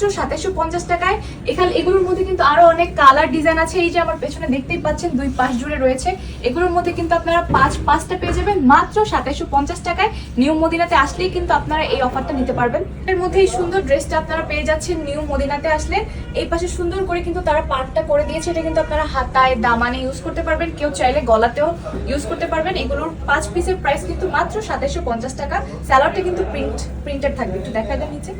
মাত্র 2750 টাকায়। এখানে এগুলোর মধ্যে কিন্তু আরো অনেক কালার ডিজাইন আছে, এই যে আমার পেছনে দেখতেই পাচ্ছেন দুই পাশ জুড়ে রয়েছে। এগুলোর মধ্যে কিন্তু আপনারা পাঁচটা পেয়ে যাবেন মাত্র 2750 টাকায়। নিউ মদিনাতে আসলেই কিন্তু আপনারা এই অফারটা নিতে পারবেন। এর মধ্যে এই সুন্দর ড্রেসটা আপনারা পেয়ে যাচ্ছেন নিউ মদিনাতে আসলে। এই পাশে সুন্দর করে কিন্তু তারা পার্টটা করে দিয়েছে, এটা কিন্তু আপনারা হাতায় দামানে ইউজ করতে পারবেন, কেউ চাইলে গলাতেও ইউজ করতে পারবেন। এগুলোর 5 পিসের প্রাইস কিন্তু মাত্র 2750 টাকা। স্যালাডটা কিন্তু প্রিন্টেড থাকবে, একটু দেখা যায় নিচে।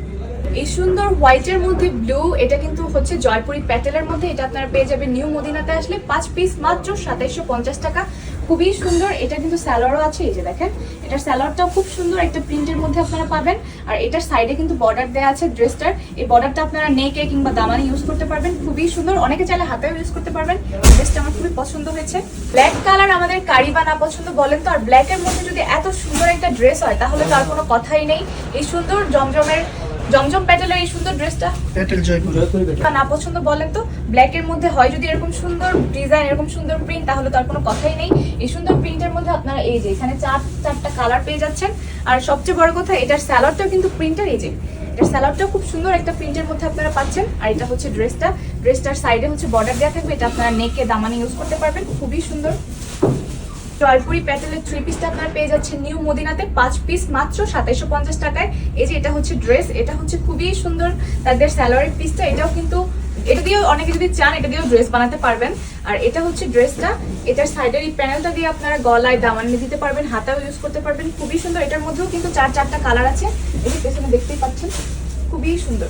এই সুন্দর হোয়াইটের মধ্যে ব্লু, এটা কিন্তু হচ্ছে জয়পুরি প্যাটেলের মধ্যে, এটা আপনারা পেয়ে যাবেন নিউ মদিনাতে আসলে 5 পিস মাত্র 2750 টাকা। খুবই সুন্দর, এটা কিন্তু স্যালোয়ারও আছে, এই যে দেখেন এটার স্যালোয়ারটাও খুব সুন্দর একটা প্রিন্টের মধ্যে আপনারা পাবেন। আর এটার সাইডে কিন্তু বর্ডার দেওয়া আছে ড্রেসটার, এই বর্ডারটা আপনারা নেকে কিংবা দামানে ইউজ করতে পারবেন, খুবই সুন্দর। অনেকে চাইলে হাতেও ইউজ করতে পারবেন। ড্রেসটা আমার খুবই পছন্দ হয়েছে। ব্ল্যাক কালার আমাদের কারি বা না পছন্দ বলেন তো, আর ব্ল্যাকের মধ্যে যদি এত সুন্দর একটা ড্রেস হয় তাহলে তার কোনো কথাই নেই। এই সুন্দর জমজম প্যাটেলের এই সুন্দর ড্রেসটা প্যাটেল জয়পুরি না পছন্দ বলেন তো, ব্ল্যাকের মধ্যে হয় যদি এরকম সুন্দর ডিজাইন, এরকম সুন্দর প্রিন্ট, তাহলে তার কোনো কথাই নেই। এই সুন্দর প্রিন্টের মধ্যে আপনারা এই যে এখানে চারটা কালার পেয়ে যাচ্ছেন। আর সবচেয়ে বড় কথা, এটার স্যালাডটাও কিন্তু প্রিন্টার, এই যে এটার স্যালাডটাও খুব সুন্দর একটা প্রিন্টের মধ্যে আপনারা পাচ্ছেন। আর এটা হচ্ছে ড্রেসটার সাইডে হচ্ছে বর্ডার দেওয়া থাকবে, এটা আপনারা নেকে দামানে ইউজ করতে পারবেন, খুবই সুন্দর। জয়পুরি প্যাটেলের 3 পিসটা আপনারা পেয়ে যাচ্ছেন নিউ মদিনাতে 5 পিস মাত্র 2750 টাকায়। এই যে এটা হচ্ছে ড্রেস, এটা হচ্ছে খুবই সুন্দর তাদের স্যালোয়ারের পিসটা, এটাও কিন্তু এটা দিয়েও অনেকে যদি চান এটা দিয়েও ড্রেস বানাতে পারবেন। আর এটা হচ্ছে ড্রেসটা, এটার সাইডের এই প্যানেলটা দিয়ে আপনারা গলায় দামানে দিতে পারবেন, হাতাও ইউজ করতে পারবেন, খুবই সুন্দর। এটার মধ্যেও কিন্তু চারটা কালার আছে, এই যে পেছনে দেখতেই পাচ্ছেন, খুবই সুন্দর।